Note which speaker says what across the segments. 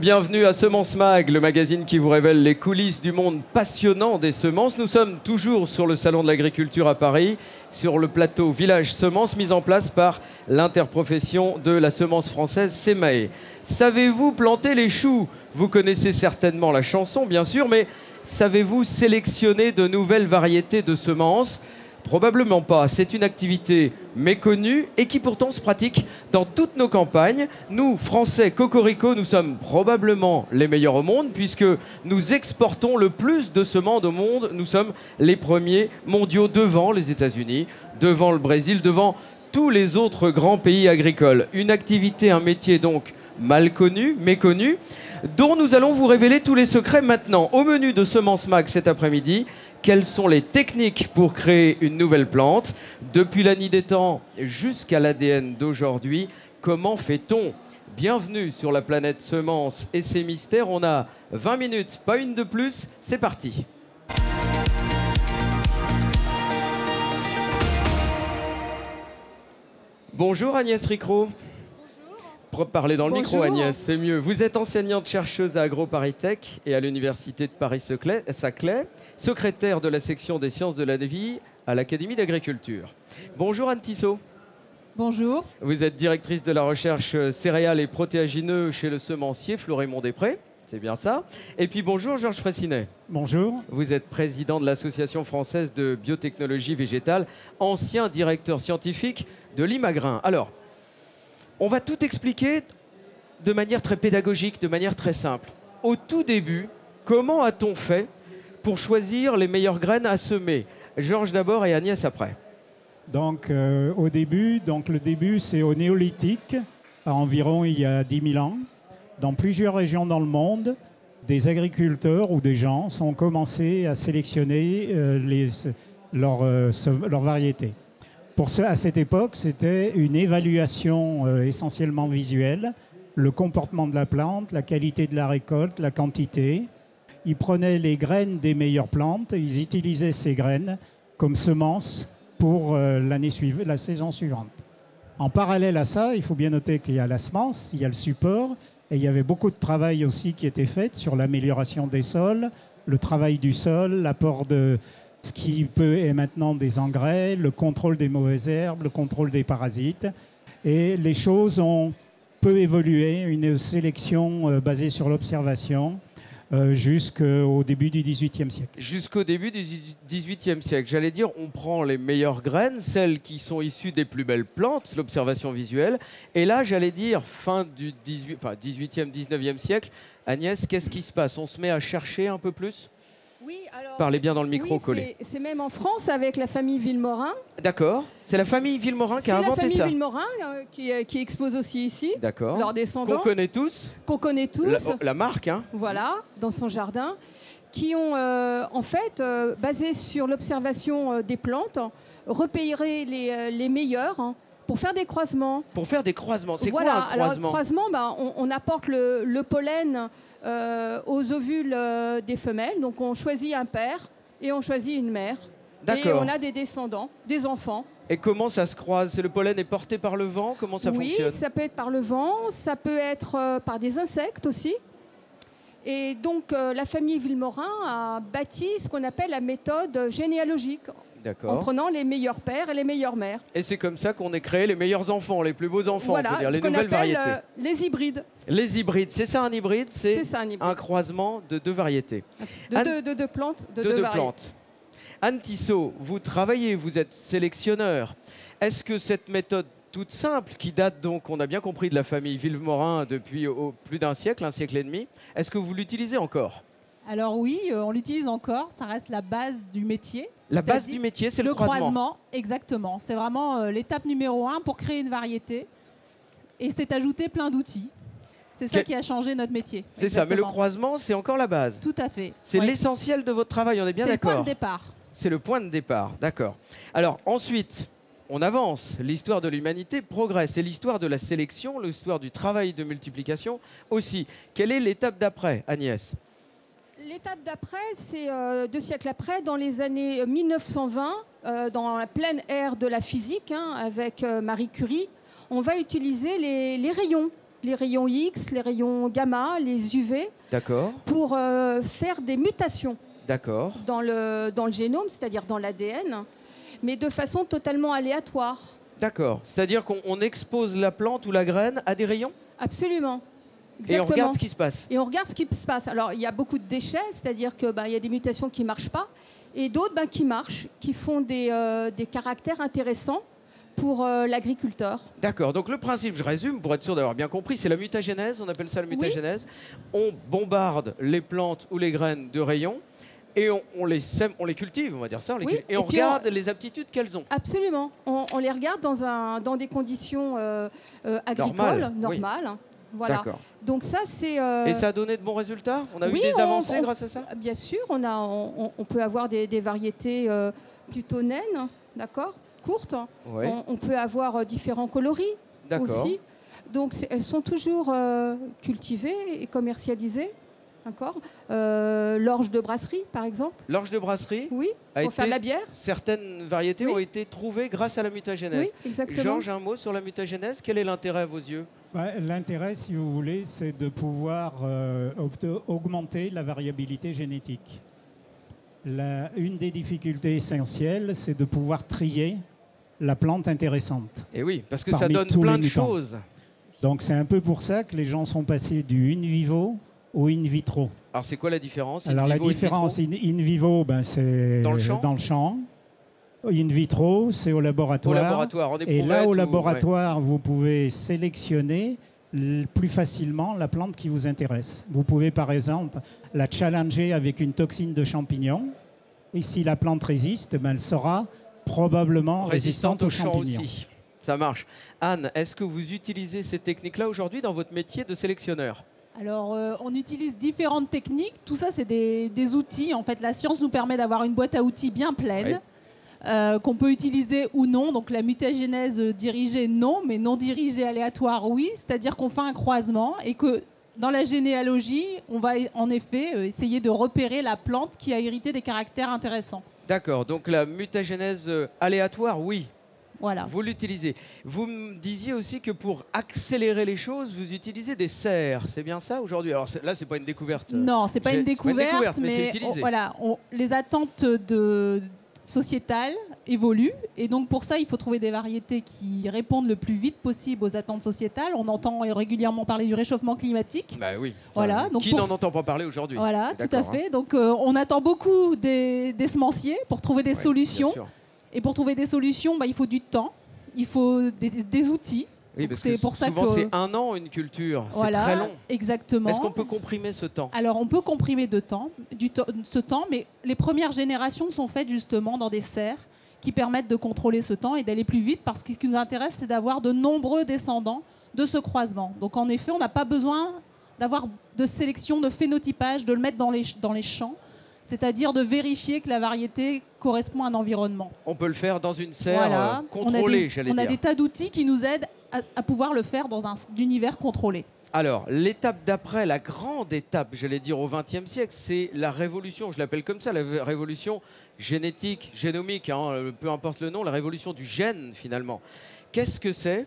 Speaker 1: bienvenue à Semences Mag, le magazine qui vous révèle les coulisses du monde passionnant des semences. Nous sommes toujours sur le Salon de l'Agriculture à Paris, sur le plateau Village Semences, mis en place par l'interprofession de la semence française SEMAE. Savez-vous planter les choux? Vous connaissez certainement la chanson, bien sûr, mais savez-vous sélectionner de nouvelles variétés de semences? Probablement pas. C'est une activité méconnue et qui pourtant se pratique dans toutes nos campagnes. Nous, Français, Cocorico, nous sommes probablement les meilleurs au monde puisque nous exportons le plus de semences au monde. Nous sommes les premiers mondiaux devant les États-Unis, devant le Brésil, devant tous les autres grands pays agricoles. Une activité, un métier donc mal connu, méconnu, dont nous allons vous révéler tous les secrets maintenant. Au menu de Semences Mag cet après-midi, quelles sont les techniques pour créer une nouvelle plante? Depuis la nuit des temps jusqu'à l'ADN d'aujourd'hui, comment fait-on? Bienvenue sur la planète Semences et ses mystères. On a 20 minutes, pas une de plus. C'est parti. Bonjour Agnès Ricraud. Parlez dans le micro, Agnès, c'est mieux. Vous êtes enseignante-chercheuse à AgroParisTech et à l'Université de Paris-Saclay, secrétaire de la section des sciences de la vie à l'Académie d'agriculture. Bonjour Anne Tissot.
Speaker 2: Bonjour.
Speaker 1: Vous êtes directrice de la recherche céréales et protéagineux chez le semencier Florémont-des-Prés. C'est bien ça. Et puis bonjour Georges Fraissinet.
Speaker 3: Bonjour.
Speaker 1: Vous êtes président de l'Association française de biotechnologie végétale, ancien directeur scientifique de l'Imagrin. Alors, on va tout expliquer de manière très pédagogique, de manière très simple. Au tout début, comment a-t-on fait pour choisir les meilleures graines à semer? Georges d'abord et Agnès après.
Speaker 3: Donc, le début, c'est au néolithique, à environ il y a 10 000 ans. Dans plusieurs régions dans le monde, des agriculteurs ou des gens ont commencé à sélectionner leurs variétés. À cette époque, c'était une évaluation essentiellement visuelle, le comportement de la plante, la qualité de la récolte, la quantité. Ils prenaient les graines des meilleures plantes et ils utilisaient ces graines comme semences pour la saison suivante. En parallèle à ça, il faut bien noter qu'il y a la semence, il y a le support, et il y avait beaucoup de travail aussi qui était fait sur l'amélioration des sols, le travail du sol, l'apport de ce qui est maintenant des engrais, le contrôle des mauvaises herbes, le contrôle des parasites. Et les choses ont peu évolué, une sélection basée sur l'observation jusqu'au début du XVIIIe siècle.
Speaker 1: Jusqu'au début du XVIIIe siècle. J'allais dire, on prend les meilleures graines, celles qui sont issues des plus belles plantes, l'observation visuelle. Et là, j'allais dire, fin du XVIIIe, XIXe siècle, Agnès, qu'est-ce qui se passe? On se met à chercher un peu plus?
Speaker 2: Oui, alors,
Speaker 1: parlez bien dans le micro,
Speaker 2: oui,
Speaker 1: collé.
Speaker 2: C'est même en France avec la famille Villemorin.
Speaker 1: D'accord. C'est la famille Villemorin qui a inventé ça.
Speaker 2: C'est la famille Villemorin qui expose aussi ici.
Speaker 1: D'accord.
Speaker 2: Leurs descendants.
Speaker 1: Qu'on connaît tous.
Speaker 2: Qu'on connaît tous.
Speaker 1: La marque, hein.
Speaker 2: Voilà, dans son jardin. Qui ont, en fait, basé sur l'observation des plantes, repéré les meilleurs pour faire des croisements.
Speaker 1: Pour faire des croisements. C'est
Speaker 2: voilà.
Speaker 1: quoi un croisement?
Speaker 2: Alors, croisement, on apporte le pollen aux ovules des femelles. Donc on choisit un père et on choisit une mère. Et on a des descendants, des enfants.
Speaker 1: Et comment ça se croise? C'est le pollen est porté par le vent? Comment ça fonctionne?
Speaker 2: Oui, ça peut être par le vent, ça peut être par des insectes aussi. Et donc la famille Villemorin a bâti ce qu'on appelle la méthode généalogique. En prenant les meilleurs pères et les meilleures mères.
Speaker 1: Et c'est comme ça qu'on ait créé les meilleurs enfants, les plus beaux enfants,
Speaker 2: voilà,
Speaker 1: on peut dire, les nouvelles variétés.
Speaker 2: Les hybrides.
Speaker 1: Les hybrides, c'est ça un hybride? C'est un croisement de deux variétés.
Speaker 2: De deux plantes. De deux plantes.
Speaker 1: Anne Tissot, vous travaillez, vous êtes sélectionneur. Est-ce que cette méthode toute simple, qui date donc, on a bien compris, de la famille Villemorin depuis plus d'un siècle, un siècle et demi, est-ce que vous l'utilisez encore?
Speaker 4: Alors oui, on l'utilise encore, ça reste la base du métier.
Speaker 1: La base du métier, c'est le croisement.
Speaker 4: Exactement. C'est vraiment l'étape numéro 1 pour créer une variété. Et c'est ajouter plein d'outils. C'est ça qui a changé notre métier.
Speaker 1: C'est ça, mais le croisement, c'est encore la base.
Speaker 4: Tout à fait.
Speaker 1: C'est l'essentiel de votre travail, on est bien d'accord?
Speaker 4: C'est le point de départ.
Speaker 1: C'est le point de départ, d'accord. Alors ensuite, on avance. L'histoire de l'humanité progresse. C'est l'histoire de la sélection, l'histoire du travail de multiplication aussi. Quelle est l'étape d'après, Agnès?
Speaker 2: L'étape d'après, c'est 2 siècles après, dans les années 1920, dans la pleine ère de la physique, avec Marie Curie, on va utiliser les rayons les rayons X, les rayons gamma, les UV, pour faire des mutations dans le génome, c'est-à-dire dans l'ADN, mais de façon totalement aléatoire.
Speaker 1: D'accord. C'est-à-dire qu'on expose la plante ou la graine à des rayons?
Speaker 2: Absolument. Exactement.
Speaker 1: Et on regarde ce qui se passe.
Speaker 2: Et on regarde ce qui se passe. Alors, il y a beaucoup de déchets, c'est-à-dire qu'il y a des mutations qui ne marchent pas, et d'autres qui marchent, qui font des caractères intéressants pour l'agriculteur. D'accord. Donc le principe, je résume pour être sûr d'avoir bien compris, c'est la mutagénèse, on appelle ça la mutagénèse. Oui. On bombarde les plantes ou les graines de rayons et on les sème, on les cultive, on va dire ça, et on regarde les aptitudes qu'elles ont. Absolument. On les regarde dans des conditions agricoles, normales. Oui. Voilà. Donc ça, c'est... Et ça a donné de bons résultats? On a eu des avancées grâce à ça? Bien sûr, on peut avoir des variétés plutôt naines, d'accord, courtes. Ouais. On peut avoir différents coloris aussi. Donc elles sont toujours cultivées et commercialisées. D'accord. L'orge de brasserie, par exemple. L'orge de brasserie? Oui, pour faire de la bière. Certaines variétés ont été trouvées grâce à la mutagénèse. Oui, exactement. Georges, un mot sur la mutagénèse. Quel est l'intérêt à vos yeux?
Speaker 3: L'intérêt, si vous voulez, c'est de pouvoir augmenter la variabilité génétique. Une des difficultés essentielles, c'est de pouvoir trier la plante intéressante.
Speaker 1: Et oui, parce que ça donne plein de choses.
Speaker 3: Donc c'est un peu pour ça que les gens sont passés du in vivo au in vitro.
Speaker 1: Alors c'est quoi la différence?
Speaker 3: Alors la différence, in vivo, c'est dans le champ. In vitro, c'est au laboratoire. Et là, au laboratoire, vous pouvez sélectionner plus facilement la plante qui vous intéresse. Vous pouvez, par exemple, la challenger avec une toxine de champignon. Et si la plante résiste, elle sera probablement résistante aux champignons. Aussi.
Speaker 1: Ça marche. Anne, est-ce que vous utilisez ces techniques-là aujourd'hui dans votre métier de sélectionneur?
Speaker 4: Alors, on utilise différentes techniques. Tout ça, c'est des outils. En fait, la science nous permet d'avoir une boîte à outils bien pleine, qu'on peut utiliser ou non. Donc, la mutagénèse dirigée, non, mais non dirigée aléatoire, oui. C'est-à-dire qu'on fait un croisement et que dans la généalogie, on va en effet essayer de repérer la plante qui a hérité des caractères intéressants.
Speaker 1: D'accord. Donc, la mutagénèse aléatoire, oui.
Speaker 4: Voilà.
Speaker 1: Vous l'utilisez. Vous me disiez aussi que pour accélérer les choses, vous utilisez des serres. C'est bien ça aujourd'hui? Alors là, c'est pas une découverte.
Speaker 4: Non, c'est pas une découverte, mais c'est utilisé. Les attentes sociétales évoluent. Et donc pour ça, il faut trouver des variétés qui répondent le plus vite possible aux attentes sociétales. On entend régulièrement parler du réchauffement climatique.
Speaker 1: Bah oui.
Speaker 4: Voilà. Donc
Speaker 1: qui n'en entend pas parler aujourd'hui?
Speaker 4: Voilà, tout à fait. Donc on attend beaucoup des semenciers pour trouver des solutions. Et pour trouver des solutions, il faut du temps, il faut des outils.
Speaker 1: Oui, parce que souvent c'est un an une culture, c'est très long.
Speaker 4: Exactement.
Speaker 1: Est-ce qu'on peut comprimer ce temps?
Speaker 4: Alors on peut comprimer ce temps, mais les premières générations sont faites justement dans des serres qui permettent de contrôler ce temps et d'aller plus vite, parce que ce qui nous intéresse, c'est d'avoir de nombreux descendants de ce croisement. Donc en effet, on n'a pas besoin d'avoir de sélection, de phénotypage, de le mettre dans les champs. C'est-à-dire de vérifier que la variété correspond à un environnement.
Speaker 1: On peut le faire dans une serre contrôlée, j'allais dire.
Speaker 4: On a des tas d'outils qui nous aident à pouvoir le faire dans un univers contrôlé.
Speaker 1: Alors, l'étape d'après, la grande étape, j'allais dire, au XXe siècle, c'est la révolution, je l'appelle comme ça, la révolution génétique, génomique, peu importe le nom, la révolution du gène, finalement. Qu'est-ce que c'est ?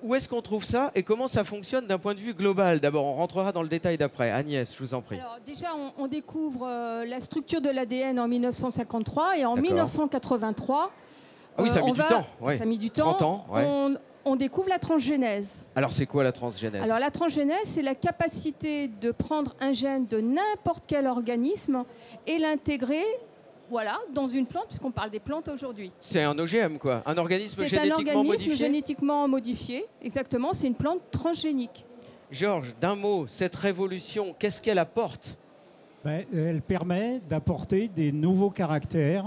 Speaker 1: Où est-ce qu'on trouve ça et comment ça fonctionne d'un point de vue global? D'abord, on rentrera dans le détail d'après. Agnès, je vous en prie.
Speaker 2: Alors, déjà, on découvre la structure de l'ADN en 1953 et en 1983,
Speaker 1: ça a mis du temps.
Speaker 2: Ça a mis du temps.
Speaker 1: 30 ans,
Speaker 2: on découvre la transgénèse.
Speaker 1: Alors, c'est quoi la transgénèse?
Speaker 2: Alors, la transgénèse, c'est la capacité de prendre un gène de n'importe quel organisme et l'intégrer dans une plante, puisqu'on parle des plantes aujourd'hui.
Speaker 1: C'est un OGM, quoi. Un organisme génétiquement modifié. C'est un organisme
Speaker 2: génétiquement modifié, exactement. C'est une plante transgénique.
Speaker 1: Georges, d'un mot, cette révolution, qu'est-ce qu'elle apporte?
Speaker 3: Elle permet d'apporter des nouveaux caractères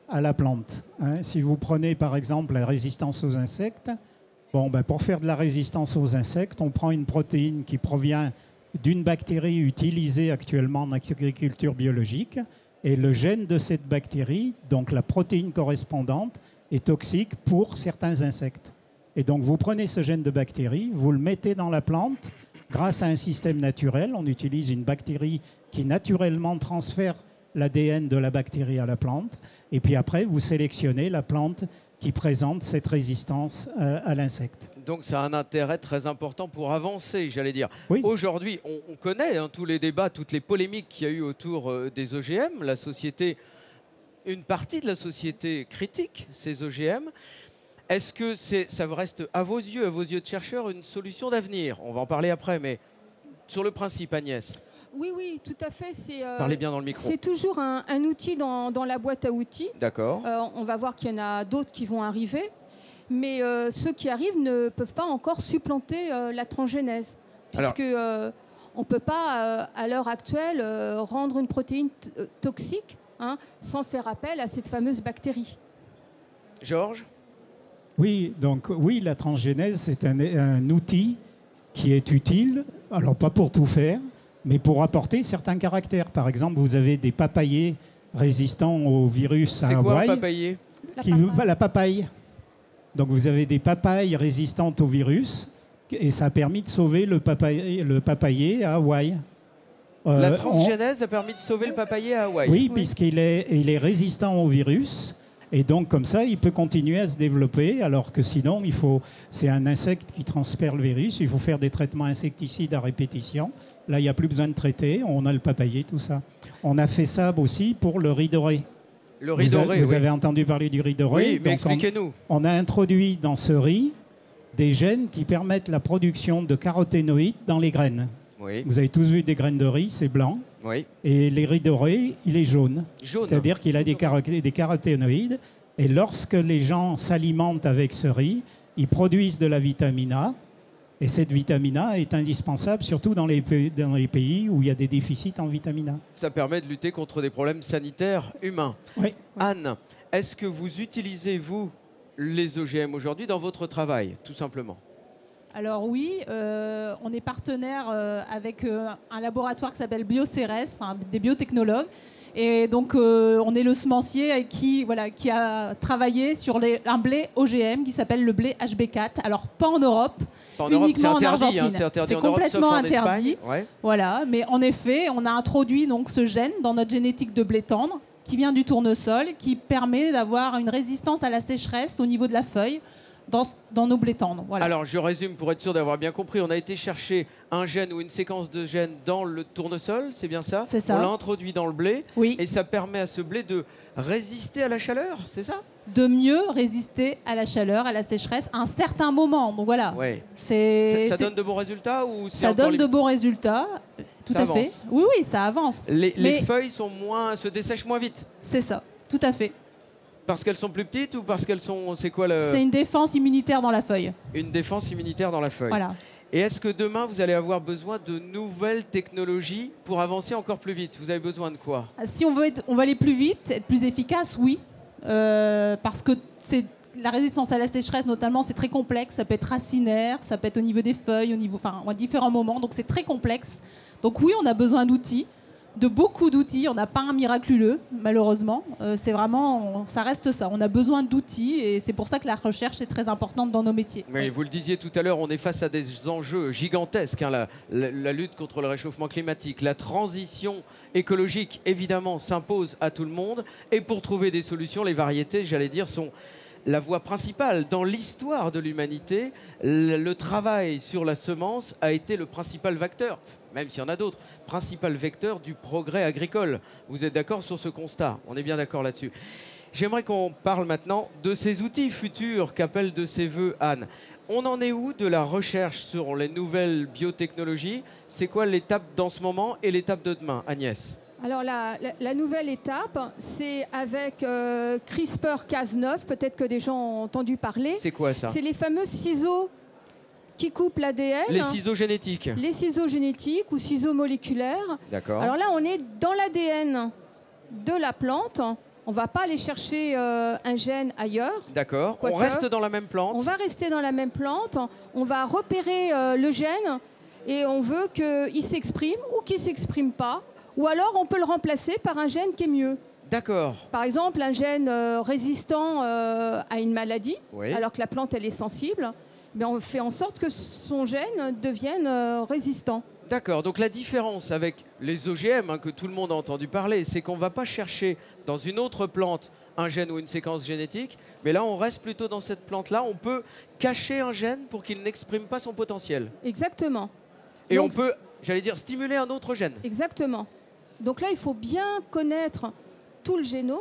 Speaker 3: à la plante. Si vous prenez, par exemple, la résistance aux insectes, pour faire de la résistance aux insectes, on prend une protéine qui provient d'une bactérie utilisée actuellement en agriculture biologique. Et le gène de cette bactérie, donc la protéine correspondante, est toxique pour certains insectes. Et donc vous prenez ce gène de bactérie, vous le mettez dans la plante grâce à un système naturel. On utilise une bactérie qui naturellement transfère l'ADN de la bactérie à la plante. Et puis après, vous sélectionnez la plante qui présente cette résistance à l'insecte.
Speaker 1: Donc ça a un intérêt très important pour avancer, j'allais dire.
Speaker 3: Oui.
Speaker 1: Aujourd'hui, on connaît tous les débats, toutes les polémiques qu'il y a eu autour des OGM. La société, une partie de la société critique ces OGM. Est-ce que ça reste, à vos yeux de chercheurs, une solution d'avenir? On va en parler après, mais sur le principe, Agnès.
Speaker 2: Oui, oui, tout à fait.
Speaker 1: Parlez bien dans le micro.
Speaker 2: C'est toujours un outil dans la boîte à outils.
Speaker 1: D'accord.
Speaker 2: On va voir qu'il y en a d'autres qui vont arriver. Mais ceux qui arrivent ne peuvent pas encore supplanter la transgénèse. Puisque on ne peut pas, à l'heure actuelle, rendre une protéine toxique sans faire appel à cette fameuse bactérie.
Speaker 1: Georges?
Speaker 3: Oui, donc oui, la transgénèse, c'est un outil qui est utile, alors pas pour tout faire, mais pour apporter certains caractères. Par exemple, vous avez des papayers résistants au virus à Hawaï.
Speaker 1: C'est quoi un papayer?
Speaker 3: La papaye. Donc vous avez des papayes résistantes au virus, et ça a permis de sauver le papayer à Hawaï.
Speaker 1: La transgénèse a permis de sauver le papayer à Hawaï?
Speaker 3: Oui, puisqu'il est résistant au virus. Et donc, comme ça, il peut continuer à se développer, alors que sinon, c'est un insecte qui transfère le virus. Il faut faire des traitements insecticides à répétition. Là, il n'y a plus besoin de traiter. On a le papayer, tout ça. On a fait ça aussi pour le riz doré.
Speaker 1: Le riz doré,
Speaker 3: vous avez entendu parler du riz doré?
Speaker 1: Oui, mais expliquez-nous.
Speaker 3: On a introduit dans ce riz des gènes qui permettent la production de caroténoïdes dans les graines.
Speaker 1: Oui.
Speaker 3: Vous avez tous vu des graines de riz, c'est blanc.
Speaker 1: Oui.
Speaker 3: Et les riz dorés, il est jaune. C'est-à-dire qu'il a des caroténoïdes. Et lorsque les gens s'alimentent avec ce riz, ils produisent de la vitamine A. Et cette vitamine A est indispensable, surtout dans les pays où il y a des déficits en vitamine A.
Speaker 1: Ça permet de lutter contre des problèmes sanitaires humains.
Speaker 3: Oui.
Speaker 1: Anne, est-ce que vous utilisez, vous, les OGM aujourd'hui dans votre travail, tout simplement?
Speaker 4: Alors oui, on est partenaire avec un laboratoire qui s'appelle BioCRS, des biotechnologues. Et donc on est le semencier qui a travaillé sur un blé OGM qui s'appelle le blé HB4. Alors pas en Europe, uniquement en Argentine.
Speaker 1: C'est
Speaker 4: complètement interdit.
Speaker 1: Ouais.
Speaker 4: Voilà, mais en effet, on a introduit donc ce gène dans notre génétique de blé tendre qui vient du tournesol, qui permet d'avoir une résistance à la sécheresse au niveau de la feuille. Dans nos blés tendres. Voilà.
Speaker 1: Alors, je résume pour être sûr d'avoir bien compris. On a été chercher un gène ou une séquence de gènes dans le tournesol, c'est bien ça?
Speaker 4: C'est ça.
Speaker 1: On l'a introduit dans le blé.
Speaker 4: Oui.
Speaker 1: Et ça permet à ce blé de résister à la chaleur, c'est ça?
Speaker 4: De mieux résister à la chaleur, à la sécheresse, à un certain moment. Donc voilà.
Speaker 1: Ouais.
Speaker 4: Ça
Speaker 1: donne de bons résultats ou
Speaker 4: ça donne de bons résultats. Tout
Speaker 1: ça
Speaker 4: à
Speaker 1: avance.
Speaker 4: fait. Oui, oui, ça avance.
Speaker 1: Les feuilles se dessèchent moins vite.
Speaker 4: C'est ça. Tout à fait.
Speaker 1: Parce qu'elles sont plus petites ou parce qu'elles sont... C'est quoi le...
Speaker 4: C'est une défense immunitaire dans la feuille.
Speaker 1: Une défense immunitaire dans la feuille.
Speaker 4: Voilà.
Speaker 1: Et est-ce que demain, vous allez avoir besoin de nouvelles technologies pour avancer encore plus vite? Vous avez besoin de quoi?
Speaker 4: Si on veut aller plus vite, être plus efficace, oui. Parce que la résistance à la sécheresse, notamment, c'est très complexe. Ça peut être racinaire, ça peut être au niveau des feuilles, à différents moments. Donc c'est très complexe. Donc oui, on a besoin d'outils. De beaucoup d'outils, on n'a pas un miraculeux, malheureusement. C'est vraiment, ça reste ça. On a besoin d'outils et c'est pour ça que la recherche est très importante dans nos métiers.
Speaker 1: Oui, vous le disiez tout à l'heure, on est face à des enjeux gigantesques. La lutte contre le réchauffement climatique, la transition écologique, évidemment, s'impose à tout le monde. Et pour trouver des solutions, les variétés, j'allais dire, sont la voie principale. Dans l'histoire de l'humanité, le travail sur la semence a été le principal vecteur, même s'il y en a d'autres, principal vecteur du progrès agricole. Vous êtes d'accord sur ce constat? On est bien d'accord là-dessus. J'aimerais qu'on parle maintenant de ces outils futurs qu'appelle de ses voeux Anne. On en est où de la recherche sur les nouvelles biotechnologies? C'est quoi l'étape dans ce moment et l'étape de demain, Agnès?
Speaker 2: Alors la nouvelle étape, c'est avec CRISPR-Cas9, peut-être que des gens ont entendu parler.
Speaker 1: C'est quoi ça?
Speaker 2: C'est les fameux ciseaux qui coupent l'ADN.
Speaker 1: Les ciseaux génétiques.
Speaker 2: Les ciseaux génétiques ou ciseaux moléculaires.
Speaker 1: D'accord.
Speaker 2: Alors là, on est dans l'ADN de la plante. On ne va pas aller chercher un gène ailleurs.
Speaker 1: D'accord. On reste dans la même plante.
Speaker 2: On va rester dans la même plante. On va repérer le gène et on veut qu'il s'exprime ou qu'il ne s'exprime pas. Ou alors, on peut le remplacer par un gène qui est mieux.
Speaker 1: D'accord.
Speaker 2: Par exemple, un gène résistant à une maladie,
Speaker 1: oui.
Speaker 2: Alors que la plante, elle est sensible. Mais on fait en sorte que son gène devienne résistant.
Speaker 1: D'accord, donc la différence avec les OGM, que tout le monde a entendu parler, c'est qu'on ne va pas chercher dans une autre plante un gène ou une séquence génétique, mais là on reste plutôt dans cette plante-là, on peut cacher un gène pour qu'il n'exprime pas son potentiel.
Speaker 2: Exactement.
Speaker 1: Et donc, on peut, j'allais dire, stimuler un autre gène.
Speaker 2: Exactement. Donc là, il faut bien connaître tout le génome,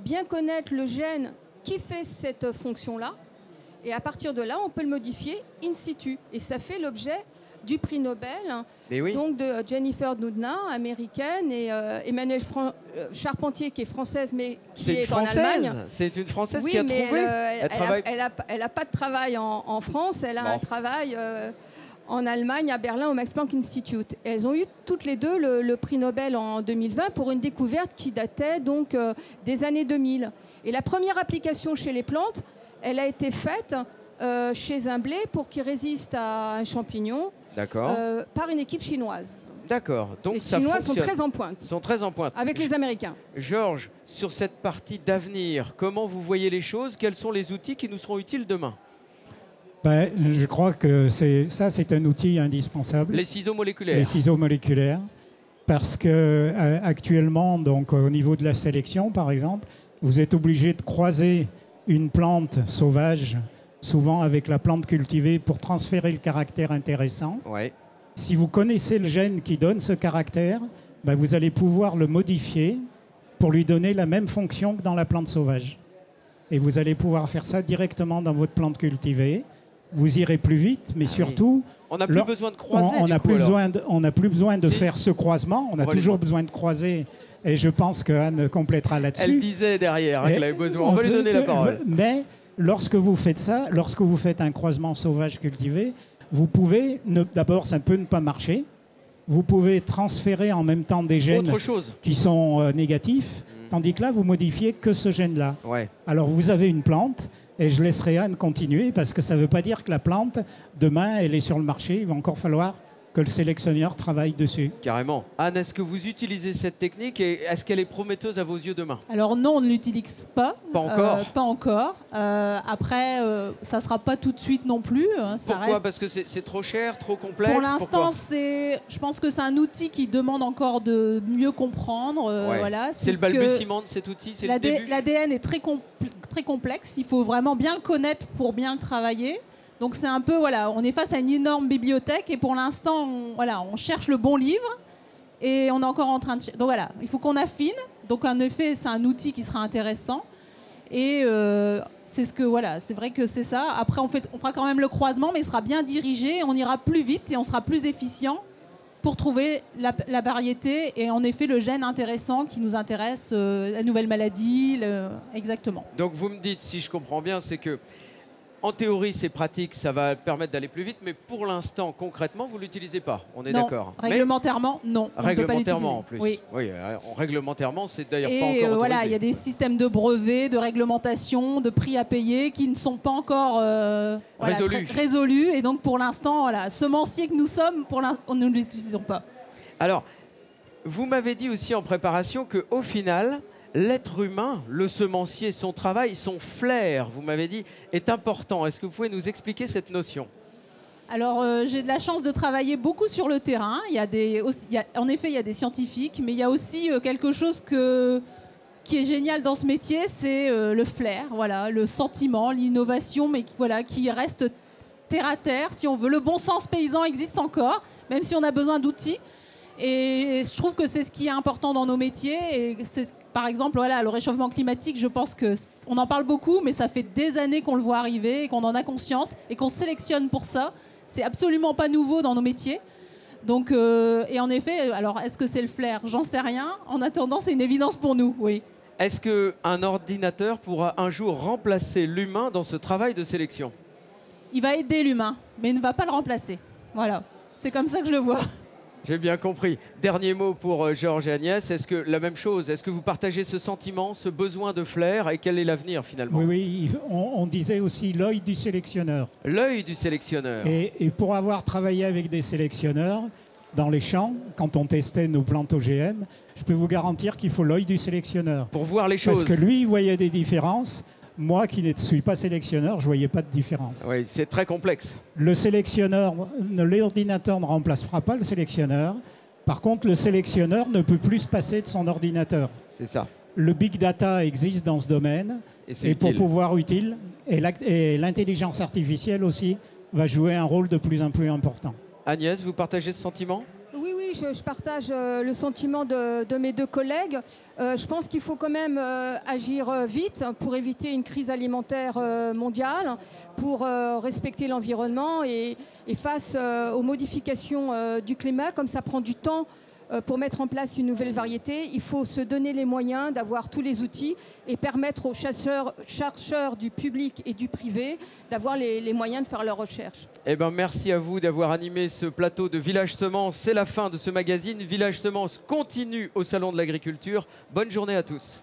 Speaker 2: bien connaître le gène qui fait cette fonction-là, et à partir de là, on peut le modifier in situ. Et ça fait l'objet du prix Nobel, donc de Jennifer Doudna, américaine, et Emmanuelle Charpentier, qui est française, mais qui est en Allemagne.
Speaker 1: C'est une Française qui a trouvé.
Speaker 2: Elle n'a pas de travail en France, elle a un travail en Allemagne, à Berlin, au Max Planck Institute. Et elles ont eu toutes les deux le prix Nobel en 2020 pour une découverte qui datait donc des années 2000. Et la première application chez les plantes, elle a été faite chez un blé pour qu'il résiste à un champignon par une équipe chinoise.
Speaker 1: D'accord. Donc
Speaker 2: les Chinois sont très en pointe.
Speaker 1: Sont très en pointe.
Speaker 2: Avec les Américains.
Speaker 1: Georges, sur cette partie d'avenir, comment vous voyez les choses? Quels sont les outils qui nous seront utiles demain?
Speaker 3: Je crois que c'est un outil indispensable.
Speaker 1: Les ciseaux moléculaires.
Speaker 3: Les ciseaux moléculaires. Parce que actuellement, donc, au niveau de la sélection, par exemple, vous êtes obligé de croiser une plante sauvage, souvent avec la plante cultivée, pour transférer le caractère intéressant.
Speaker 1: Ouais.
Speaker 3: Si vous connaissez le gène qui donne ce caractère, vous allez pouvoir le modifier pour lui donner la même fonction que dans la plante sauvage. Et vous allez pouvoir faire ça directement dans votre plante cultivée. Vous irez plus vite, mais surtout...
Speaker 1: On n'a plus besoin de croiser.
Speaker 3: On n'a plus besoin de faire ce croisement. On a toujours besoin de croiser. Et je pense qu'Anne complétera là-dessus.
Speaker 1: Elle disait derrière qu'elle avait besoin. On va lui donner la parole.
Speaker 3: Mais lorsque vous faites ça, lorsque vous faites un croisement sauvage cultivé, vous pouvez, d'abord, ça peut ne pas marcher. Vous pouvez transférer en même temps des gènes qui sont négatifs, tandis que là, vous modifiez que ce gène-là.
Speaker 1: Ouais.
Speaker 3: Alors, vous avez une plante, et je laisserai Anne continuer, parce que ça ne veut pas dire que la plante, demain, elle est sur le marché. Il va encore falloir que le sélectionneur travaille dessus.
Speaker 1: Carrément. Anne, est-ce que vous utilisez cette technique et est-ce qu'elle est prometteuse à vos yeux demain?
Speaker 4: Alors non, on ne l'utilise pas.
Speaker 1: Pas encore
Speaker 4: pas encore. Après, ça ne sera pas tout de suite non plus.
Speaker 1: Pourquoi? Parce que c'est trop cher, trop complexe?
Speaker 4: Pour l'instant, je pense que c'est un outil qui demande encore de mieux comprendre. Voilà,
Speaker 1: c'est le balbutiement de cet outil, c'est le début.
Speaker 4: L'ADN est très complexe. Il faut vraiment bien le connaître pour bien le travailler. Donc c'est un peu, on est face à une énorme bibliothèque et pour l'instant, on cherche le bon livre et on est encore en train de... Donc voilà, il faut qu'on affine. Donc en effet, c'est un outil qui sera intéressant et c'est vrai que c'est ça. Après, on fera quand même le croisement, mais il sera bien dirigé, on ira plus vite et on sera plus efficient pour trouver la variété et en effet le gène intéressant qui nous intéresse, la nouvelle maladie, exactement.
Speaker 1: Donc vous me dites, si je comprends bien, c'est que en théorie, c'est pratique, ça va permettre d'aller plus vite, mais pour l'instant, concrètement, vous ne l'utilisez pas. On est d'accord.
Speaker 4: Réglementairement, non.
Speaker 1: Réglementairement, en plus.
Speaker 4: Oui.
Speaker 1: Réglementairement, c'est d'ailleurs pas encore autorisé.
Speaker 4: Il y a des systèmes de brevets, de réglementation, de prix à payer qui ne sont pas encore résolus. Et donc, pour l'instant, semenciers que nous sommes, nous ne l'utilisons pas.
Speaker 1: Alors, vous m'avez dit aussi en préparation qu'au final, l'être humain, le semencier, son travail, son flair, vous m'avez dit, est important. Est-ce que vous pouvez nous expliquer cette notion?
Speaker 4: Alors, j'ai de la chance de travailler beaucoup sur le terrain. En effet, il y a des scientifiques, mais il y a aussi quelque chose qui est génial dans ce métier, c'est le flair, le sentiment, l'innovation, mais qui reste terre à terre. Si on veut, le bon sens paysan existe encore, même si on a besoin d'outils. Et je trouve que c'est ce qui est important dans nos métiers. Et par exemple, le réchauffement climatique, je pense qu'on en parle beaucoup, mais ça fait des années qu'on le voit arriver et qu'on en a conscience et qu'on sélectionne pour ça. C'est absolument pas nouveau dans nos métiers. Donc, et en effet, alors est-ce que c'est le flair? J'en sais rien. En attendant, c'est une évidence pour nous, oui.
Speaker 1: Est-ce qu'un ordinateur pourra un jour remplacer l'humain dans ce travail de sélection?
Speaker 4: Il va aider l'humain, mais il ne va pas le remplacer. Voilà, c'est comme ça que je le vois.
Speaker 1: J'ai bien compris. Dernier mot pour Georges et Agnès. Est-ce que la même chose? Est-ce que vous partagez ce sentiment, ce besoin de flair et quel est l'avenir finalement?
Speaker 3: Oui, on disait aussi l'œil du sélectionneur.
Speaker 1: L'œil du sélectionneur.
Speaker 3: Et pour avoir travaillé avec des sélectionneurs dans les champs, quand on testait nos plantes OGM, je peux vous garantir qu'il faut l'œil du sélectionneur.
Speaker 1: Pour voir les choses.
Speaker 3: Parce que lui, il voyait des différences Moi qui ne suis pas sélectionneur, je ne voyais pas de différence.
Speaker 1: Oui, c'est très complexe.
Speaker 3: Le sélectionneur, l'ordinateur ne remplacera pas le sélectionneur. Par contre, le sélectionneur ne peut plus se passer de son ordinateur.
Speaker 1: C'est ça.
Speaker 3: Le big data existe dans ce domaine et pour pouvoir utile, et l'intelligence artificielle aussi va jouer un rôle de plus en plus important.
Speaker 1: Agnès, vous partagez ce sentiment ?
Speaker 2: Oui, oui, je partage le sentiment de mes deux collègues. Je pense qu'il faut quand même agir vite pour éviter une crise alimentaire mondiale, pour respecter l'environnement et face aux modifications du climat, comme ça prend du temps pour mettre en place une nouvelle variété, il faut se donner les moyens d'avoir tous les outils et permettre aux chercheurs du public et du privé d'avoir les moyens de faire leurs recherches.
Speaker 1: Eh ben, merci à vous d'avoir animé ce plateau de Village Semences. C'est la fin de ce magazine. Village Semences continue au Salon de l'Agriculture. Bonne journée à tous.